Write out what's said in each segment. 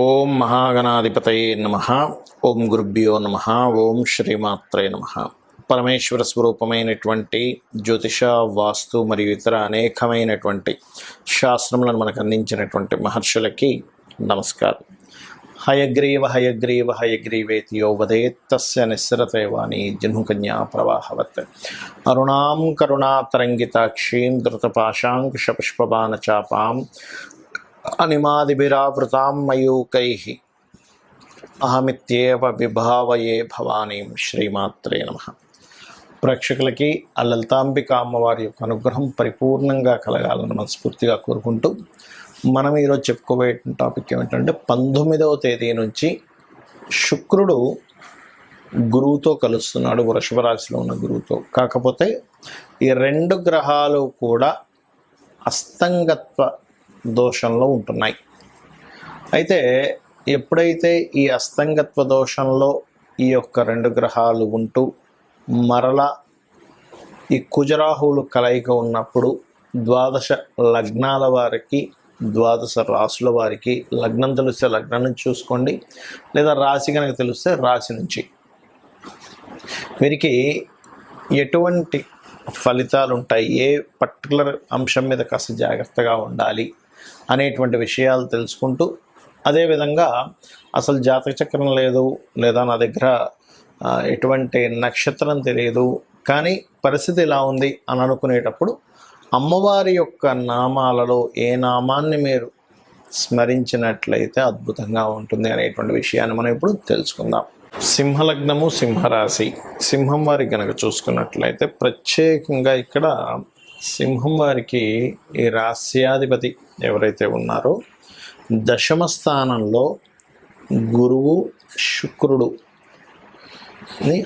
ఓం మహాగణాధిపతయే నమః. ఓం గురుభ్యో నమః. ఓం శ్రీమాత్రే నమః. పరమేశ్వర స్వరూపమైనటువంటి జ్యోతిష, వాస్తు మరియు ఇతర అనేకమైనటువంటి శాస్త్రములను మనకు అందించినటువంటి మహర్షులకి నమస్కారం. హయగ్రీవ హయగ్రీవ హయగ్రీవేతి యో వదేత్ తస్య నిస్సరతే వాణి జహ్నుకన్యా ప్రవాహవత్. అరుణాం కరుణాతరంగితాక్షీం ధృతపాశాంకుశపుష్పబాణచాపాం అనిమాదిభిరావృతాం మయూకైః అహమిత్యేవ విభావయే భవానీం. శ్రీమాత్రే నమః. ప్రేక్షకులకి ఆ లలితాంబిక అమ్మవారి యొక్క అనుగ్రహం పరిపూర్ణంగా కలగాలని మనస్ఫూర్తిగా కోరుకుంటూ మనం ఈరోజు చెప్పుకోబోయే టాపిక్ ఏమిటంటే 19వ తేదీ నుంచి శుక్రుడు గురువుతో కలుస్తున్నాడు, వృషభ రాశిలో ఉన్న గురువుతో. కాకపోతే ఈ రెండు గ్రహాలు కూడా అస్తంగత్వ దోషంలో ఉంటున్నాయి. అయితే ఎప్పుడైతే ఈ అస్తంగత్వ దోషంలో ఈ యొక్క రెండు గ్రహాలు ఉంటూ మరలా ఈ కుజరాహువులు కలయిక ఉన్నప్పుడు ద్వాదశ లగ్నాల వారికి, ద్వాదశ రాశుల వారికి, లగ్నం తెలిస్తే లగ్నం నుంచి చూసుకోండి, లేదా రాశి కనుక తెలిస్తే రాశి నుంచి వీరికి ఎటువంటి ఫలితాలు ఉంటాయి, ఏ పర్టికులర్ అంశం మీద కాస్త జాగ్రత్తగా ఉండాలి అనేటువంటి విషయాలు తెలుసుకుంటూ, అదేవిధంగా అసలు జాతక చక్రం లేదు, లేదా నా దగ్గర ఎటువంటి నక్షత్రం తెలియదు కానీ పరిస్థితి ఇలా ఉంది అని అనుకునేటప్పుడు అమ్మవారి యొక్క నామాలలో ఏ నామాన్ని మీరు స్మరించినట్లయితే అద్భుతంగా ఉంటుంది అనేటువంటి విషయాన్ని మనం ఇప్పుడు తెలుసుకుందాం. సింహలగ్నము, సింహరాశి. సింహం వారికి కనుక చూసుకున్నట్లయితే ప్రత్యేకంగా ఇక్కడ సింహం వారికి ఈ రాస్యాధిపతి ఎవరైతే ఉన్నారో దశమ స్థానంలో గురువు శుక్రుడుని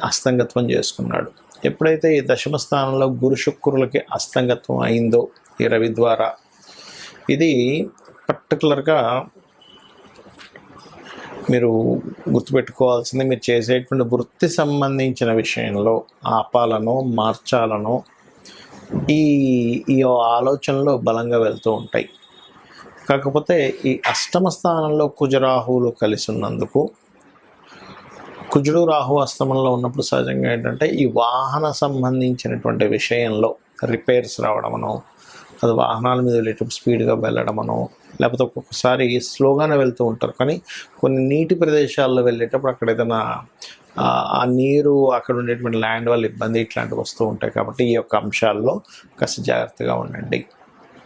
అస్తంగత్వం చేసుకున్నాడు. ఎప్పుడైతే ఈ దశమ స్థానంలో గురు శుక్రులకి అస్తంగత్వం అయిందో ఈ రవి ద్వారా, ఇది పర్టికులర్గా మీరు గుర్తుపెట్టుకోవాల్సింది, మీరు చేసేటువంటి వృత్తి సంబంధించిన విషయంలో ఆపాలనో మార్చాలనో ఈ ఆలోచనలో బలంగా వెళ్తూ ఉంటాయి. కాకపోతే ఈ అష్టమ స్థానంలో కుజరాహువులు కలిసి ఉన్నందుకు, కుజుడు రాహు అస్తమంలో ఉన్నప్పుడు సహజంగా ఏంటంటే ఈ వాహన సంబంధించినటువంటి విషయంలో రిపేర్స్ రావడమనో, అది వాహనాల మీద వెళ్ళేటప్పుడు స్పీడ్గా వెళ్ళడమనో, లేకపోతే ఒక్కొక్కసారి స్లోగానే వెళ్తూ ఉంటారు కానీ కొన్ని నీటి ప్రదేశాల్లో వెళ్ళేటప్పుడు అక్కడ ఏదైనా ఆ నీరు, అక్కడ ఉండేటువంటి ల్యాండ్ వల్ల ఇబ్బంది, ఇట్లాంటివి వస్తూ ఉంటాయి. కాబట్టి ఈ యొక్క అంశాల్లో కాస్త జాగ్రత్తగా ఉండండి.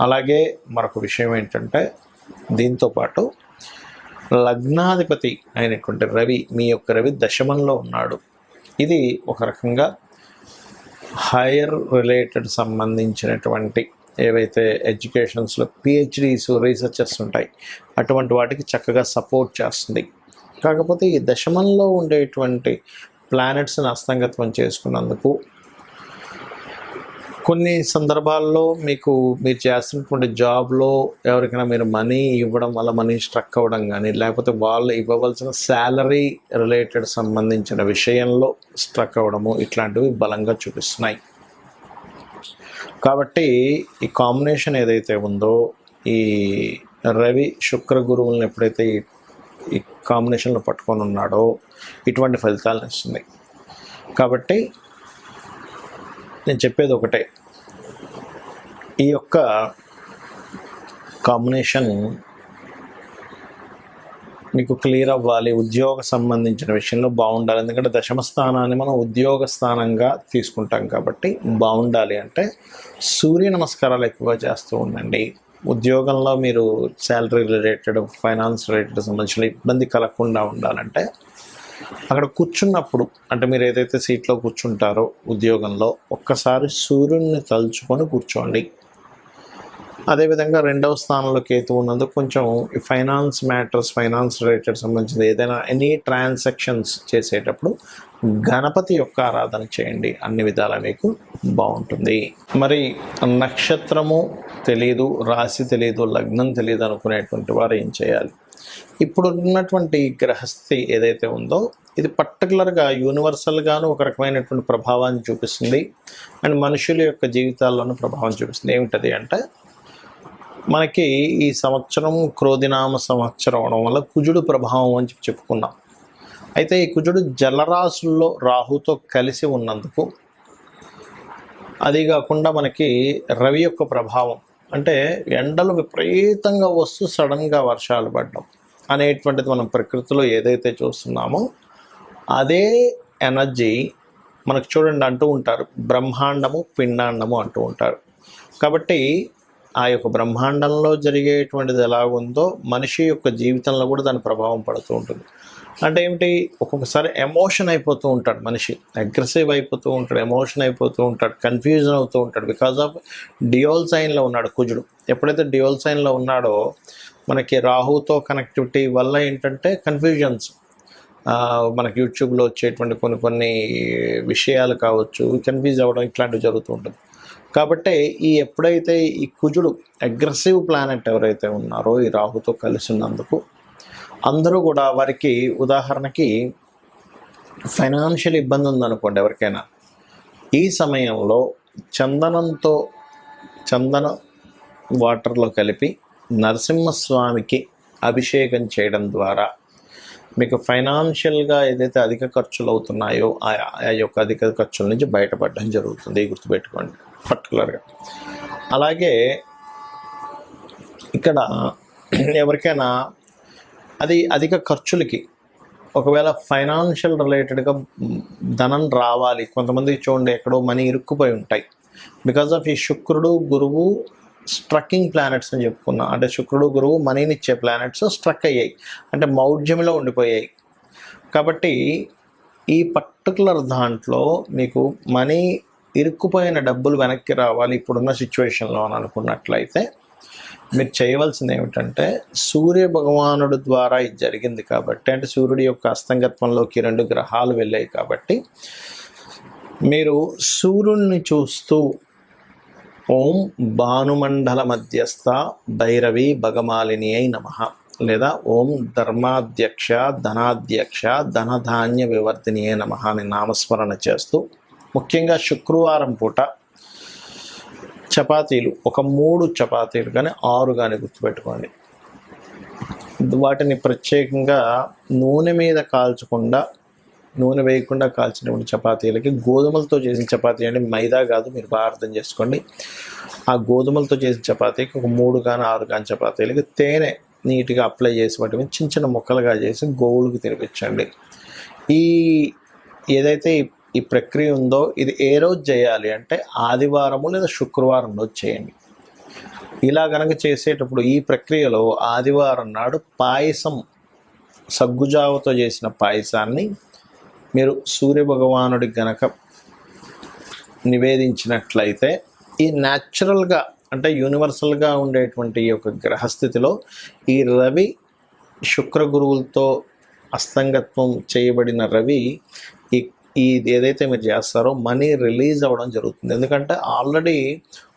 అలాగే మరొక విషయం ఏంటంటే, దీంతోపాటు లగ్నాధిపతి అయినటువంటి రవి, మీ యొక్క రవి దశమంలో ఉన్నాడు. ఇది ఒక రకంగా హైయర్ రిలేటెడ్ సంబంధించినటువంటి ఏవైతే ఎడ్యుకేషన్స్లో పిహెచ్డీస్, రీసెర్చర్స్ ఉంటాయి, అటువంటి వాటికి చక్కగా సపోర్ట్ చేస్తుంది. కాకపోతే ఈ దశమంలో ఉండేటువంటి ప్లానెట్స్ని అస్తంగత్వం చేసుకున్నందుకు కొన్ని సందర్భాల్లో మీరు చేస్తున్నటువంటి జాబ్లో ఎవరికైనా మీరు మనీ ఇవ్వడం వల్ల మనీ స్ట్రక్ అవ్వడం కానీ, లేకపోతే వాళ్ళు ఇవ్వవలసిన శాలరీ రిలేటెడ్ సంబంధించిన విషయంలో స్ట్రక్ అవ్వడము, ఇట్లాంటివి బలంగా చూపిస్తున్నాయి. కాబట్టి ఈ కాంబినేషన్ ఏదైతే ఉందో, ఈ రవి శుక్ర గురువులను ఎప్పుడైతే ఈ కాంబినేషన్లో పట్టుకొని ఉన్నాడో ఇటువంటి ఫలితాలను ఇస్తుంది. కాబట్టి నేను చెప్పేది ఒకటే, ఈ యొక్క కాంబినేషన్ మీకు క్లియర్ అవ్వాలి, ఉద్యోగ సంబంధించిన విషయంలో బాగుండాలి. ఎందుకంటే దశమ స్థానాన్ని మనం ఉద్యోగ స్థానంగా తీసుకుంటాం కాబట్టి బాగుండాలి అంటే సూర్య నమస్కారాలు ఎక్కువగా చేస్తూ ఉండండి. ఉద్యోగంలో మీరు శాలరీ రిలేటెడ్, ఫైనాన్స్ రిలేటెడ్ సంబంధించిన ఇబ్బంది కలగకుండా ఉండాలంటే అక్కడ కూర్చున్నప్పుడు, అంటే మీరు ఏదైతే సీట్లో కూర్చుంటారో ఉద్యోగంలో, ఒక్కసారి సూర్యుడిని తలుచుకొని కూర్చోండి. అదేవిధంగా రెండవ స్థానంలో కేతు ఉన్నందుకు కొంచెం ఈ ఫైనాన్స్ మ్యాటర్స్, ఫైనాన్స్ రిలేటెడ్ సంబంధించిన ఏదైనా ఎనీ ట్రాన్సాక్షన్స్ చేసేటప్పుడు గణపతి యొక్క ఆరాధన చేయండి. అన్ని విధాలా మీకు బాగుంటుంది. మరి నక్షత్రము తెలియదు, రాశి తెలియదు, లగ్నం తెలియదు అనుకునేటువంటి వారు ఏం చేయాలి? ఇప్పుడు ఉన్నటువంటి గ్రహస్థితి ఏదైతే ఉందో ఇది పర్టికులర్గా యూనివర్సల్గాను ఒక రకమైనటువంటి ప్రభావాన్ని చూపిస్తుంది అండ్ మనుషుల యొక్క జీవితాల్లోనూ ప్రభావం చూపిస్తుంది. ఏమిటది అంటే మనకి ఈ సంవత్సరం క్రోధినామ సంవత్సరం అవడం వల్ల కుజుడు ప్రభావం అని చెప్పుకున్నాం. అయితే ఈ కుజుడు జలరాశుల్లో రాహుతో కలిసి ఉన్నందుకు, అది కాకుండా మనకి రవి యొక్క ప్రభావం, అంటే ఎండలు విపరీతంగా వస్తూ సడన్గా వర్షాలు పడడం అనేటువంటిది మనం ప్రకృతిలో ఏదైతే చూస్తున్నామో అదే ఎనర్జీ మనకు చూడండి అంటూ ఉంటారు, బ్రహ్మాండము పిండాండము అంటూ ఉంటారు. కాబట్టి ఆ యొక్క బ్రహ్మాండంలో జరిగేటువంటిది ఎలాగుందో మనిషి యొక్క జీవితంలో కూడా దాని ప్రభావం పడుతూ ఉంటుంది. అంటే ఏమిటి, ఒక్కొక్కసారి ఎమోషన్ అయిపోతూ ఉంటాడు మనిషి, అగ్రెసివ్ అయిపోతూ ఉంటాడు, ఎమోషన్ అయిపోతూ ఉంటాడు, కన్ఫ్యూజన్ అవుతూ ఉంటాడు. బికాజ్ ఆఫ్ డ్యూయల్ సైన్లో ఉన్నాడు కుజుడు. ఎప్పుడైతే డ్యూయల్ సైన్లో ఉన్నాడో మనకి రాహుతో కనెక్టివిటీ వల్ల ఏంటంటే కన్ఫ్యూజన్స్, మనకి యూట్యూబ్లో వచ్చేటువంటి కొన్ని విషయాలు కావచ్చు, కన్ఫ్యూజ్ అవ్వడం ఇట్లాంటివి జరుగుతూ ఉంటుంది. కాబట్టి ఎప్పుడైతే ఈ కుజుడు అగ్రెసివ్ ప్లానెట్ ఎవరైతే ఉన్నారో ఈ రాహుతో కలిసి ఉన్నందుకు అందరూ కూడా వారికి, ఉదాహరణకి ఫైనాన్షియల్ ఇబ్బంది ఉందనుకోండి ఎవరికైనా, ఈ సమయంలో చందన వాటర్లో కలిపి నరసింహస్వామికి అభిషేకం చేయడం ద్వారా మీకు ఫైనాన్షియల్గా ఏదైతే అధిక ఖర్చులు అవుతున్నాయో ఆ యొక్క అధిక ఖర్చుల నుంచి బయటపడడం జరుగుతుంది, గుర్తుపెట్టుకోండి పర్టికులర్గా. అలాగే ఇక్కడ ఎవరికైనా అది అధిక ఖర్చులకి, ఒకవేళ ఫైనాన్షియల్ రిలేటెడ్గా ధనం రావాలి, కొంతమంది చూడండి ఎక్కడో మనీ ఇరుక్కుపోయి ఉంటాయి. బికాజ్ ఆఫ్ ఈ శుక్రుడు గురువు స్ట్రక్కింగ్ ప్లానెట్స్ అని చెప్పుకున్నాం. అంటే శుక్రుడు గురువు మనీని ఇచ్చే ప్లానెట్స్ స్ట్రక్ అయ్యాయి, అంటే మౌఢ్యంలో ఉండిపోయాయి. కాబట్టి ఈ పర్టికులర్ దాంట్లో మీకు మనీ ఇరుక్కుపోయిన డబ్బులు వెనక్కి రావాలి ఇప్పుడున్న సిచ్యువేషన్లో అని అనుకున్నట్లయితే మీరు చేయవలసింది ఏమిటంటే, సూర్య భగవానుడు ద్వారా ఇది జరిగింది కాబట్టి, అంటే సూర్యుడి యొక్క అస్తంగత్వంలోకి 2 గ్రహాలు వెళ్ళాయి కాబట్టి, మీరు సూర్యుడిని చూస్తూ ఓం భానుమండల మధ్యస్థ భైరవి భగమాలిని అయి నమః, లేదా ఓం ధర్మాధ్యక్ష ధనాధ్యక్ష ధనధాన్య వివర్ధిని అయి నమః అని నామస్మరణ చేస్తూ, ముఖ్యంగా శుక్రవారం పూట చపాతీలు, ఒక 3 చపాతీలు కానీ 6 కానీ గుర్తుపెట్టుకోండి, వాటిని ప్రత్యేకంగా నూనె మీద కాల్చకుండా, నూనె వేయకుండా కాల్చినటువంటి చపాతీలకి, గోధుమలతో చేసిన చపాతీ అంటే మైదా కాదు, మీరు బాగా అర్థం చేసుకోండి. ఆ గోధుమలతో చేసిన చపాతీకి ఒక 3 కానీ 6 కానీ చపాతీలకి తేనె నీట్గా అప్లై చేసి వాటిని చిన్న చిన్న ముక్కలుగా చేసి గోవులకు తినిపించండి. ఏదైతే ఈ ప్రక్రియ ఉందో ఇది ఏ రోజు చేయాలి అంటే ఆదివారము లేదా శుక్రవారం రోజు చేయండి. ఇలా కనుక చేసేటప్పుడు ఈ ప్రక్రియలో ఆదివారం నాడు పాయసం, సగ్గుజావతో చేసిన పాయసాన్ని మీరు సూర్యభగవానుడికి గనక నివేదించినట్లయితే, ఈ న్యాచురల్గా అంటే యూనివర్సల్గా ఉండేటువంటి ఈ యొక్క గ్రహస్థితిలో ఈ రవి శుక్ర గురువులతో అస్తంగత్వం చేయబడిన రవి ఈ ఏదైతే మీరు చేస్తారో మనీ రిలీజ్ అవ్వడం జరుగుతుంది. ఎందుకంటే ఆల్రెడీ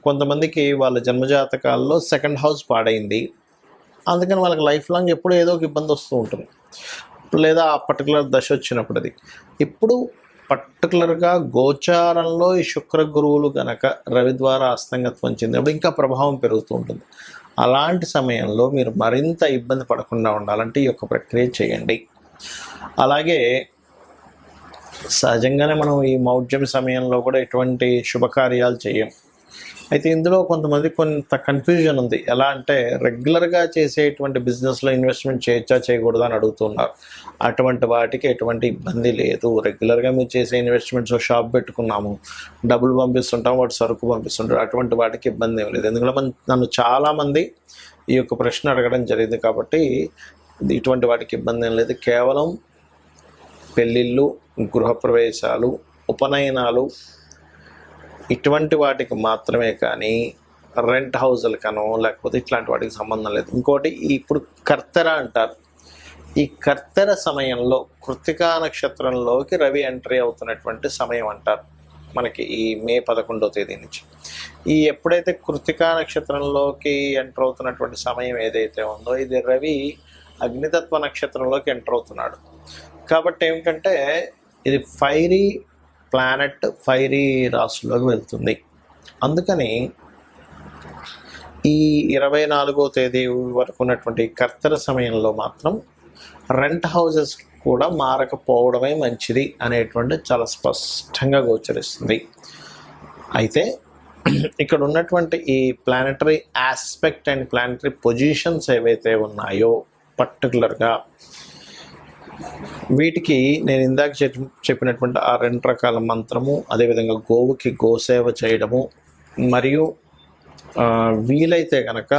కొంతమందికి వాళ్ళ జన్మజాతకాల్లో 2nd హౌస్ పాడైంది, అందుకని వాళ్ళకి లైఫ్ లాంగ్ ఎప్పుడూ ఏదో ఒక ఇబ్బంది వస్తూ ఉంటుంది, లేదా ఆ పర్టికులర్ దశ వచ్చినప్పుడు. అది ఇప్పుడు పర్టికులర్గా గోచారంలో ఈ శుక్ర గురువులు కనుక రవి ద్వారా అస్తంగత్వం చెందినప్పుడు ఇంకా ప్రభావం పెరుగుతూ ఉంటుంది. అలాంటి సమయంలో మీరు మరింత ఇబ్బంది పడకుండా ఉండాలంటే ఈ యొక్క ప్రక్రియ చేయండి. అలాగే సహజంగానే మనం ఈ మౌఢ్యం సమయంలో కూడా ఎటువంటి శుభకార్యాలు చేయం. అయితే ఇందులో కొంతమంది కొంత కన్ఫ్యూజన్ ఉంది. ఎలా అంటే రెగ్యులర్గా చేసేటువంటి బిజినెస్లో ఇన్వెస్ట్మెంట్ చేయొచ్చా చేయకూడదా అని అడుగుతున్నారు. అటువంటి వాటికి ఎటువంటి ఇబ్బంది లేదు. రెగ్యులర్గా మీరు చేసే ఇన్వెస్ట్మెంట్స్, షాప్ పెట్టుకున్నాము, డబ్బులు పంపిస్తుంటాం, వాటి సరుకు పంపిస్తుంటారు, అటువంటి వాటికి ఇబ్బంది ఏం లేదు. ఎందుకంటే నన్ను చాలామంది ఈ యొక్క ప్రశ్న అడగడం జరిగింది కాబట్టి ఇటువంటి వాటికి ఇబ్బంది ఏం లేదు. కేవలం పెళ్ళిళ్ళు, గృహప్రవేశాలు, ఉపనయనాలు ఇటువంటి వాటికి మాత్రమే కానీ రెంట్ హౌజులకనో లేకపోతే ఇట్లాంటి వాటికి సంబంధం లేదు. ఇంకోటి ఇప్పుడు కర్తెర అంటారు. ఈ కర్తెర సమయంలో కృత్తికా నక్షత్రంలోకి రవి ఎంట్రీ అవుతున్నటువంటి సమయం అంటారు మనకి ఈ మే 11వ తేదీ నుంచి. ఎప్పుడైతే కృత్తికా నక్షత్రంలోకి ఎంటర్ అవుతున్నటువంటి సమయం ఏదైతే ఉందో ఇది రవి అగ్నితత్వ నక్షత్రంలోకి ఎంటర్ అవుతున్నాడు. కాబట్టి ఏమిటంటే ఇది ఫైరీ ప్లానెట్, ఫైరీ రాశుల్లోకి వెళ్తుంది. అందుకని ఈ 24వ తేదీ వరకు ఉన్నటువంటి కర్తెర సమయంలో మాత్రం రెంట్ హౌసెస్ కూడా మారకపోవడమే మంచిది అనేటువంటి చాలా స్పష్టంగా గోచరిస్తుంది. అయితే ఇక్కడ ఉన్నటువంటి ఈ planetary aspect and planetary positions ఏవైతే ఉన్నాయో పర్టికులర్గా వీటికి నేను ఇందాక చెప్పినటువంటి ఆ 2 రకాల మంత్రము, అదేవిధంగా గోవుకి గోసేవ చేయడము, మరియు వీలైతే కనుక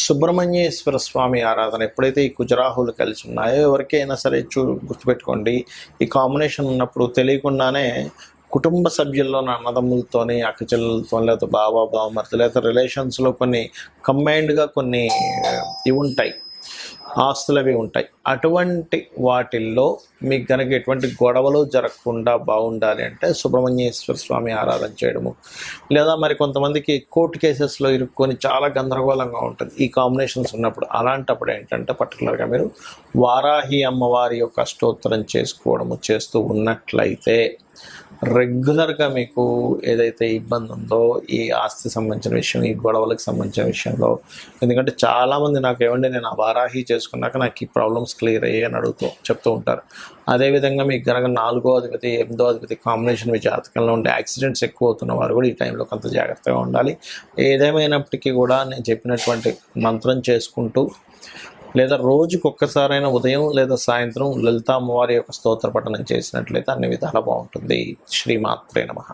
సుబ్రహ్మణ్యేశ్వర స్వామి ఆరాధన ఎప్పుడైతే ఈ కుజరాహులు కలిసి ఉన్నాయో ఎవరికైనా సరే గుర్తుపెట్టుకోండి, ఈ కాంబినేషన్ ఉన్నప్పుడు తెలియకుండానే కుటుంబ సభ్యుల్లో అన్నదమ్ములతోని, అక్కచెల్లెలతో, లేకపోతే బావమరిది, లేకపోతే రిలేషన్స్లో కొన్ని కంబైన్డ్గా కొన్ని ఇవి ఉంటాయి, ఆస్తులు అవి ఉంటాయి. అటువంటి వాటిల్లో మీకు కనుక ఎటువంటి గొడవలు జరగకుండా బాగుండాలి అంటే సుబ్రహ్మణ్యేశ్వర స్వామి ఆరాధన చేయడము, లేదా మరి కొంతమందికి కోర్టు కేసెస్లో ఇరుక్కొని చాలా గందరగోళంగా ఉంటుంది ఈ కాంబినేషన్స్ ఉన్నప్పుడు. అలాంటప్పుడు ఏంటంటే పర్టికులర్గా మీరు వారాహి అమ్మవారి యొక్క స్తోత్రం చేసుకోవడము చేస్తూ ఉన్నట్లయితే రెగ్యులర్గా మీకు ఏదైతే ఇబ్బంది ఉందో ఈ ఆస్తి సంబంధించిన విషయం, ఈ గొడవలకు సంబంధించిన విషయంలో, ఎందుకంటే చాలామంది నాకు ఏమంటే నేను ఆ వారాహి చేసుకున్నాక నాకు ఈ ప్రాబ్లమ్స్ క్లియర్ అయ్యాయి అని చెప్తూ ఉంటారు. అదేవిధంగా మీకు కనుక 4వ అధిపతి 8వ అధిపతి కాంబినేషన్ మీ జాతకంలో ఉండే యాక్సిడెంట్స్ ఎక్కువ అవుతున్న వారు కూడా ఈ టైంలో కొంత జాగ్రత్తగా ఉండాలి. ఏదేమైనప్పటికీ కూడా నేను చెప్పినటువంటి మంత్రం చేసుకుంటూ, లేదా రోజుకు ఒక్కసారైనా ఉదయం లేదా సాయంత్రం లలితా అమ్మవారి యొక్క స్తోత్ర పఠనం చేసినట్లయితే అన్ని విధాలా బాగుంటుంది. శ్రీమాత్రే నమః.